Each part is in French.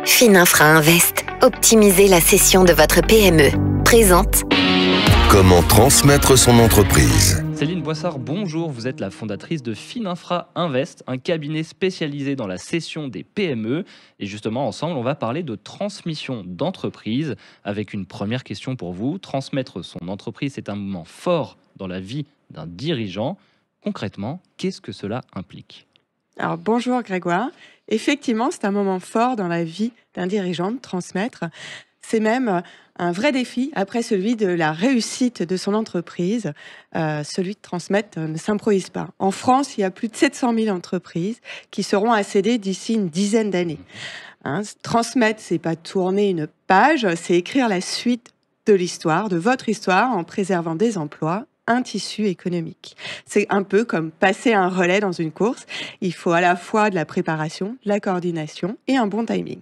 Fininfra Invest. Optimisez la cession de votre PME. Présente. Comment transmettre son entreprise? Céline Boissard, bonjour. Vous êtes la fondatrice de Fininfra Invest, un cabinet spécialisé dans la cession des PME. Et justement, ensemble, on va parler de transmission d'entreprise avec une première question pour vous. Transmettre son entreprise, c'est un moment fort dans la vie d'un dirigeant. Concrètement, qu'est-ce que cela implique ? Alors bonjour Grégoire. Effectivement, c'est un moment fort dans la vie d'un dirigeant de transmettre. C'est même un vrai défi après celui de la réussite de son entreprise. Celui de transmettre ne s'improvise pas. En France, il y a plus de 700 000 entreprises qui seront accédées d'ici une dizaine d'années. Transmettre, c'est pas tourner une page, c'est écrire la suite de l'histoire, de votre histoire, en préservant des emplois, un tissu économique. C'est un peu comme passer un relais dans une course. Il faut à la fois de la préparation, de la coordination et un bon timing.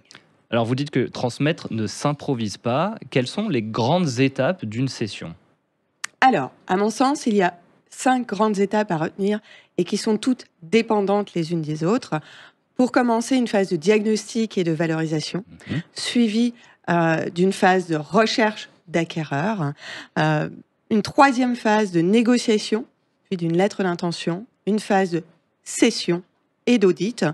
Alors vous dites que transmettre ne s'improvise pas. Quelles sont les grandes étapes d'une session ? Alors, à mon sens, il y a 5 grandes étapes à retenir et qui sont toutes dépendantes les unes des autres. Pour commencer, une phase de diagnostic et de valorisation, suivie d'une phase de recherche d'acquéreurs, une troisième phase de négociation, puis d'une lettre d'intention, une phase de cession et d'audit,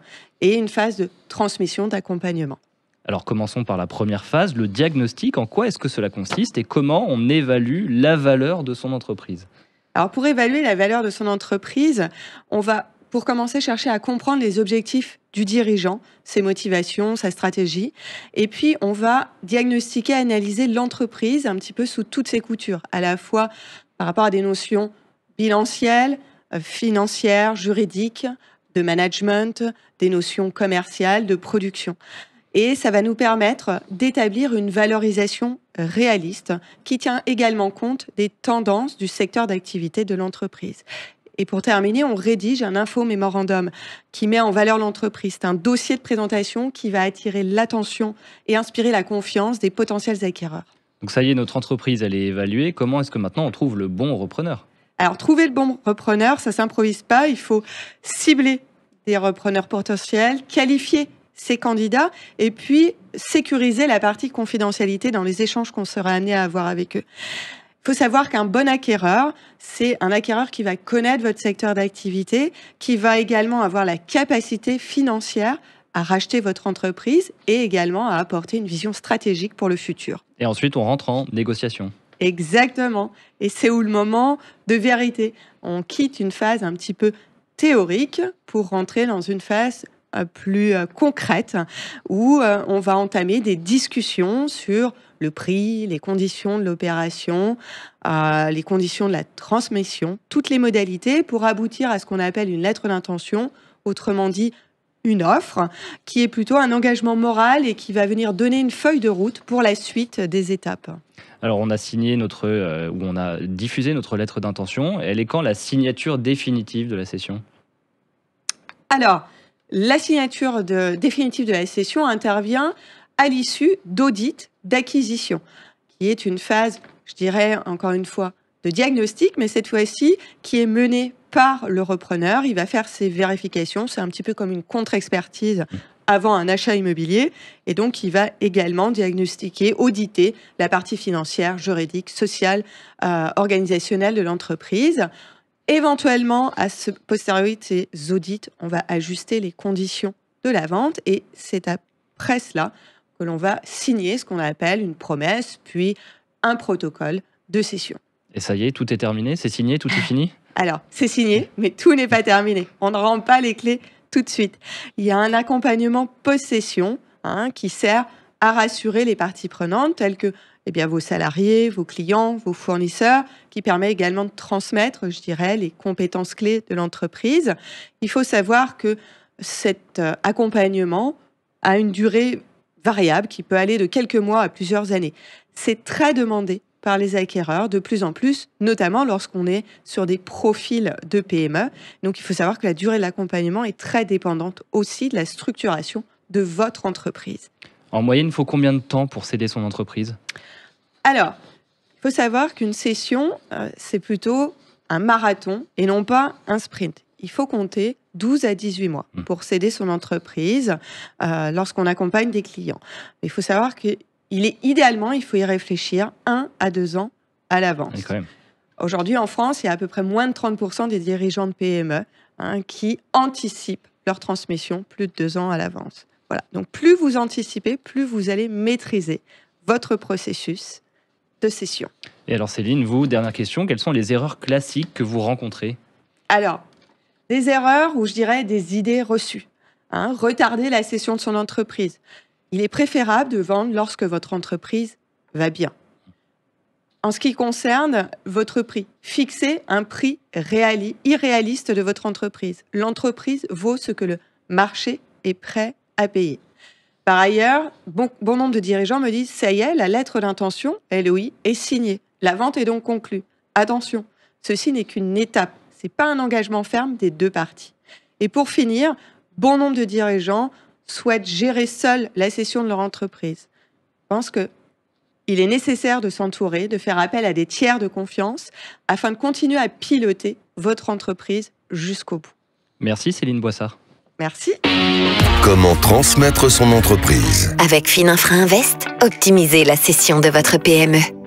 et une phase de transmission d'accompagnement. Alors commençons par la première phase, le diagnostic. En quoi est-ce que cela consiste et comment on évalue la valeur de son entreprise ? Alors pour évaluer la valeur de son entreprise, on va pour commencer chercher à comprendre les objectifs du dirigeant, ses motivations, sa stratégie. Et puis on va diagnostiquer, analyser l'entreprise un petit peu sous toutes ses coutures, à la fois par rapport à des notions bilancielles, financières, juridiques, de management, des notions commerciales, de production. Et ça va nous permettre d'établir une valorisation réaliste qui tient également compte des tendances du secteur d'activité de l'entreprise. Et pour terminer, on rédige un info-mémorandum qui met en valeur l'entreprise. C'est un dossier de présentation qui va attirer l'attention et inspirer la confiance des potentiels acquéreurs. Donc ça y est, notre entreprise, elle est évaluée. Comment est-ce que maintenant on trouve le bon repreneur ? Alors, trouver le bon repreneur, ça ne s'improvise pas. Il faut cibler des repreneurs potentiels, qualifier ces candidats et puis sécuriser la partie confidentialité dans les échanges qu'on sera amené à avoir avec eux. Il faut savoir qu'un bon acquéreur, c'est un acquéreur qui va connaître votre secteur d'activité, qui va également avoir la capacité financière à racheter votre entreprise et également à apporter une vision stratégique pour le futur. Et ensuite, on rentre en négociation. Exactement. Et c'est où le moment de vérité. On quitte une phase un petit peu théorique pour rentrer dans une phase plus concrète où on va entamer des discussions sur le prix, les conditions de l'opération, les conditions de la transmission, toutes les modalités pour aboutir à ce qu'on appelle une lettre d'intention, autrement dit une offre, qui est plutôt un engagement moral et qui va venir donner une feuille de route pour la suite des étapes. Alors on a signé on a diffusé notre lettre d'intention. Elle est quand la signature définitive de la session ? Alors, la signature définitive de la session intervient à l'issue d'audit d'acquisition, qui est une phase, je dirais encore une fois, de diagnostic, mais cette fois-ci qui est menée par le repreneur. Il va faire ses vérifications, c'est un petit peu comme une contre-expertise avant un achat immobilier, et donc il va également diagnostiquer, auditer la partie financière, juridique, sociale, organisationnelle de l'entreprise. Éventuellement, à ce posteriori de ces audits, on va ajuster les conditions de la vente et c'est après cela que l'on va signer ce qu'on appelle une promesse, puis un protocole de cession. Et ça y est, tout est terminé, c'est signé, tout est fini ? Alors, c'est signé, mais tout n'est pas terminé. On ne rend pas les clés tout de suite. Il y a un accompagnement post-cession qui sert à rassurer les parties prenantes, telles que vos salariés, vos clients, vos fournisseurs, qui permet également de transmettre, je dirais, les compétences clés de l'entreprise. Il faut savoir que cet accompagnement a une durée variable qui peut aller de quelques mois à plusieurs années. C'est très demandé par les acquéreurs de plus en plus, notamment lorsqu'on est sur des profils de PME. Donc il faut savoir que la durée de l'accompagnement est très dépendante aussi de la structuration de votre entreprise. En moyenne, il faut combien de temps pour céder son entreprise ? Alors, il faut savoir qu'une session, c'est plutôt un marathon et non pas un sprint. Il faut compter 12 à 18 mois pour céder son entreprise lorsqu'on accompagne des clients. Il faut savoir idéalement, il faut y réfléchir 1 à 2 ans à l'avance. Oui, quand même. Aujourd'hui, en France, il y a à peu près moins de 30% des dirigeants de PME qui anticipent leur transmission plus de 2 ans à l'avance. Voilà. Donc, plus vous anticipez, plus vous allez maîtriser votre processus de cession. Et alors Céline, vous, dernière question, quelles sont les erreurs classiques que vous rencontrez? Alors, des erreurs ou je dirais des idées reçues. Retarder la cession de son entreprise. Il est préférable de vendre lorsque votre entreprise va bien. En ce qui concerne votre prix, fixez un prix irréaliste de votre entreprise. L'entreprise vaut ce que le marché est prêt à payer. Par ailleurs, bon nombre de dirigeants me disent « ça y est, la lettre d'intention, LOI, est signée. La vente est donc conclue. » Attention, ceci n'est qu'une étape. Ce n'est pas un engagement ferme des 2 parties. Et pour finir, bon nombre de dirigeants souhaitent gérer seuls la cession de leur entreprise. Je pense qu'il est nécessaire de s'entourer, de faire appel à des tiers de confiance afin de continuer à piloter votre entreprise jusqu'au bout. Merci Céline Boissard. Merci. Comment transmettre son entreprise? Avec Fininfra Invest, optimisez la cession de votre PME.